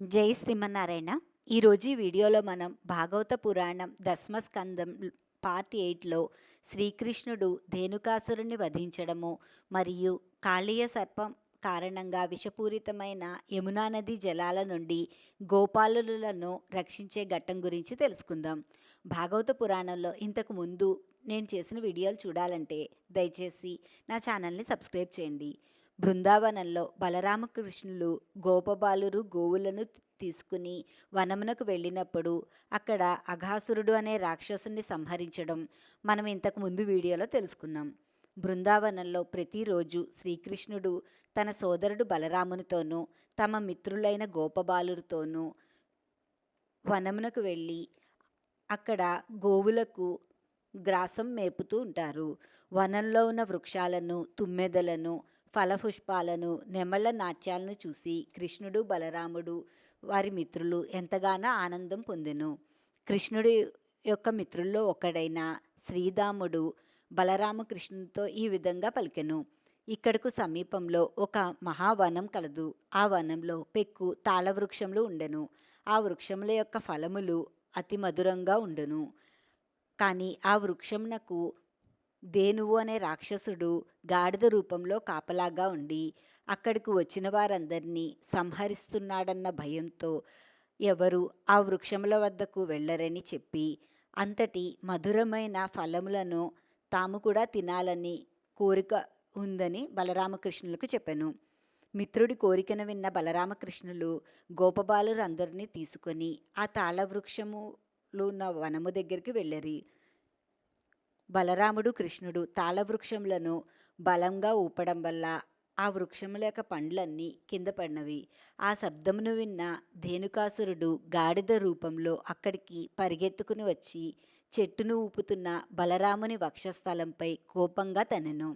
జై శ్రీమన్నారాయణ. ఈరోజు ఈ వీడియోలో మనం భాగవత పురాణం దశమస్కందం పార్ట్ 8లో శ్రీకృష్ణుడు ధేనుకాసురుణ్ణి వధించడము మరియు కాళీయ సర్పం కారణంగా విషపూరితమైన యమునా నది జలాల నుండి గోపాలులను రక్షించే ఘట్టం గురించి తెలుసుకుందాం. భాగవత పురాణంలో ఇంతకు ముందు నేను చేసిన వీడియోలు చూడాలంటే దయచేసి నా ఛానల్ని సబ్స్క్రైబ్ చేయండి. బృందావనంలో బలరామకృష్ణులు గోపబాలురు గోవులను తీసుకుని వనమునకు వెళ్ళినప్పుడు అక్కడ అఘాసురుడు అనే రాక్షసుని సంహరించడం మనం ఇంతకు ముందు వీడియోలో తెలుసుకున్నాం. బృందావనంలో ప్రతిరోజు శ్రీకృష్ణుడు తన సోదరుడు బలరామునితోనూ తమ మిత్రులైన గోపబాలురితోనూ వనమునకు వెళ్ళి అక్కడ గోవులకు గ్రాసం మేపుతూ ఉంటారు. వనంలో ఉన్న వృక్షాలను, తుమ్మెదలను, ఫలపుష్పాలను, నెమళ్ళ నాట్యాలను చూసి కృష్ణుడు బలరాముడు వారి మిత్రులు ఎంతగానో ఆనందం పొందెను. కృష్ణుడి యొక్క మిత్రుల్లో ఒకడైన శ్రీదాముడు బలరామకృష్ణునితో ఈ విధంగా పలికెను. ఇక్కడకు సమీపంలో ఒక మహావనం కలదు. ఆ వనంలో పెక్కు తాళవృక్షములు ఉండెను. ఆ వృక్షముల యొక్క ఫలములు అతి మధురంగా ఉండును. కానీ ఆ వృక్షమునకు ధేనువు అనే రాక్షసుడు గాడిద రూపంలో కాపలాగా ఉండి అక్కడికి వచ్చిన వారందరినీ సంహరిస్తున్నాడన్న భయంతో ఎవరు ఆ వృక్షముల వద్దకు వెళ్ళరని చెప్పి అంతటి మధురమైన ఫలములను తాము కూడా తినాలని కోరిక ఉందని బలరామకృష్ణులకు చెప్పెను. మిత్రుడి కోరికను విన్న బలరామకృష్ణులు గోపబాలురందరినీ తీసుకొని ఆ తాళవృక్షములు ఉన్న వనము దగ్గరికి వెళ్ళరి. బలరాముడు కృష్ణుడు తాళవృక్షములను బలంగా ఊపడం వల్ల ఆ వృక్షముల యొక్క పండ్లన్నీ కింద పడినవి. ఆ శబ్దమును విన్న ధేనుకాసురుడు గాడిద రూపంలో అక్కడికి పరిగెత్తుకుని వచ్చి చెట్టును ఊపుతున్న బలరాముని వక్షస్థలంపై కోపంగా తనెను.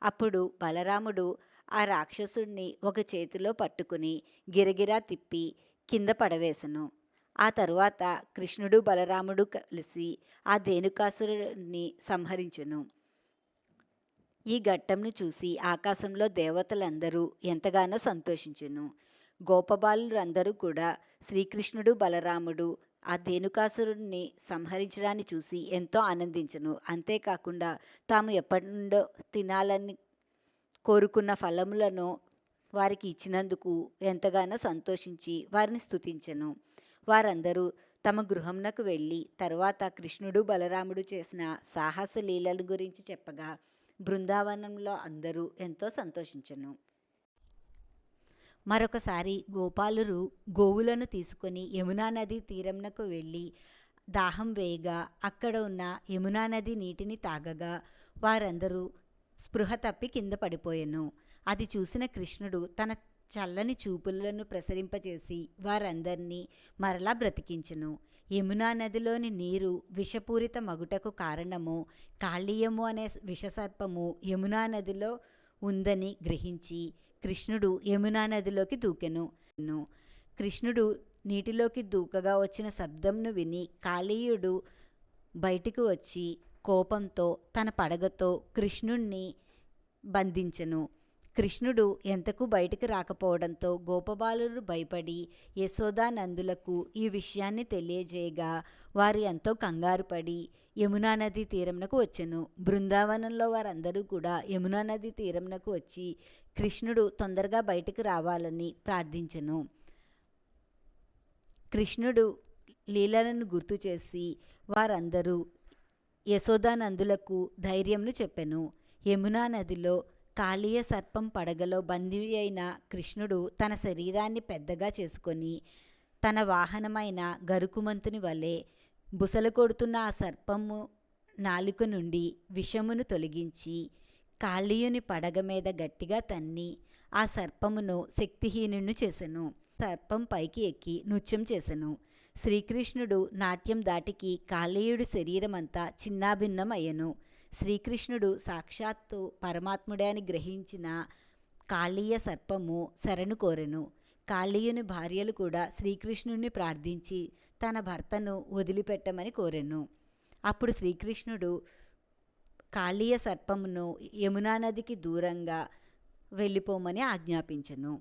అప్పుడు బలరాముడు ఆ రాక్షసుడిని ఒక చేతిలో పట్టుకుని గిరగిరా తిప్పి కింద పడవేశను. ఆ తరువాత కృష్ణుడు బలరాముడు కలిసి ఆ ధేనుకాసురుడిని సంహరించెను. ఈ ఘట్టంను చూసి ఆకాశంలో దేవతలందరూ ఎంతగానో సంతోషించెను. గోపబాలురందరూ కూడా శ్రీకృష్ణుడు బలరాముడు ఆ ధేనుకాసురుడిని సంహరించడాన్ని చూసి ఎంతో ఆనందించెను. అంతేకాకుండా తాము ఎప్పటి నుండో తినాలని కోరుకున్న ఫలములను వారికి ఇచ్చినందుకు ఎంతగానో సంతోషించి వారిని స్తుతించెను. వారందరూ తమ గృహంనకు వెళ్ళి తర్వాత కృష్ణుడు బలరాముడు చేసిన సాహస లీలల గురించి చెప్పగా బృందావనంలో అందరూ ఎంతో సంతోషించెను. మరొకసారి గోపాలురు గోవులను తీసుకొని యమునా నది తీరంనకు వెళ్ళి దాహం వేయగా అక్కడ ఉన్న యమునా నది నీటిని తాగగా వారందరూ స్పృహ తప్పి కింద పడిపోయెను. అది చూసిన కృష్ణుడు తన చల్లని చూపులను ప్రసరింపచేసి వారందరినీ మరలా బ్రతికించెను. యమునా నదిలోని నీరు విషపూరిత మగుటకు కారణము కాళీయము అనే విషసర్పము యమునా నదిలో ఉందని గ్రహించి కృష్ణుడు యమునా నదిలోకి దూకెను. కృష్ణుడు నీటిలోకి దూకగా వచ్చిన శబ్దంను విని కాళీయుడు బయటికి వచ్చి కోపంతో తన పడగతో కృష్ణుణ్ణి బంధించెను. కృష్ణుడు ఎంతకు బయటికి రాకపోవడంతో గోపబాలురు భయపడి యశోదానందులకు ఈ విషయాన్ని తెలియజేయగా వారు ఎంతో కంగారు పడి యమునా నది తీరంనకు వచ్చెను. బృందావనంలో వారందరూ కూడా యమునా నది తీరంనకు వచ్చి కృష్ణుడు తొందరగా బయటికి రావాలని ప్రార్థించెను. కృష్ణుడు లీలలను గుర్తు చేసి వారందరూ యశోదానందులకు ధైర్యంను చెప్పెను. యమునా నదిలో కాళీయ సర్పం పడగలో బందీ అయిన కృష్ణుడు తన శరీరాన్ని పెద్దగా చేసుకొని తన వాహనమైన గరుకుమంతుని వలె బుసలు కొడుతున్న ఆ సర్పము నాలుక నుండి విషమును తొలగించి కాళీయుని పడగ మీద గట్టిగా తన్ని ఆ సర్పమును శక్తిహీనుని చేసెను. సర్పం పైకి ఎక్కి నృత్యం చేసెను. శ్రీకృష్ణుడు నాట్యం దాటికి కాళీయుడి శరీరమంతా చిన్నాభిన్నం అయ్యెను. శ్రీకృష్ణుడు సాక్షాత్తు పరమాత్ముడే అని గ్రహించిన కాళీయ సర్పము శరణు కోరెను. కాళీయుని భార్యలు కూడా శ్రీకృష్ణుడిని ప్రార్థించి తన భర్తను వదిలిపెట్టమని కోరెను. అప్పుడు శ్రీకృష్ణుడు కాళీయ సర్పమును యమునా నదికి దూరంగా వెళ్ళిపోమని ఆజ్ఞాపించెను.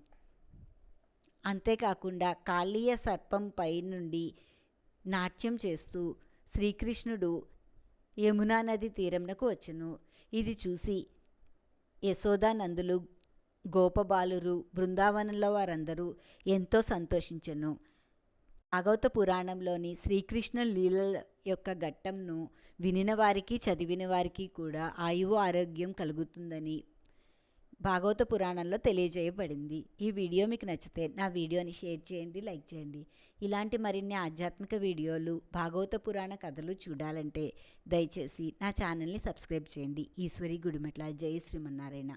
అంతేకాకుండా కాళీయ సర్పం పై నుండి నాట్యం చేస్తూ శ్రీకృష్ణుడు యమునా నది తీరంనకు వచ్చెను. ఇది చూసి యశోదానందులు, గోపబాలురు, బృందావనంలో వారందరూ ఎంతో సంతోషించెను. భాగవత పురాణంలోని శ్రీకృష్ణ లీలల యొక్క ఘట్టంను వినిన వారికి, చదివిన వారికి కూడా ఆయువు ఆరోగ్యం కలుగుతుందని భాగవత పురాణంలో తెలియజేయబడింది. ఈ వీడియో మీకు నచ్చితే నా వీడియోని షేర్ చేయండి, లైక్ చేయండి. ఇలాంటి మరిన్ని ఆధ్యాత్మిక వీడియోలు, భాగవత పురాణ కథలు చూడాలంటే దయచేసి నా ఛానల్ని సబ్స్క్రైబ్ చేయండి. ఈశ్వరి గుడిమెట్ల. జై శ్రీమన్నారాయణ.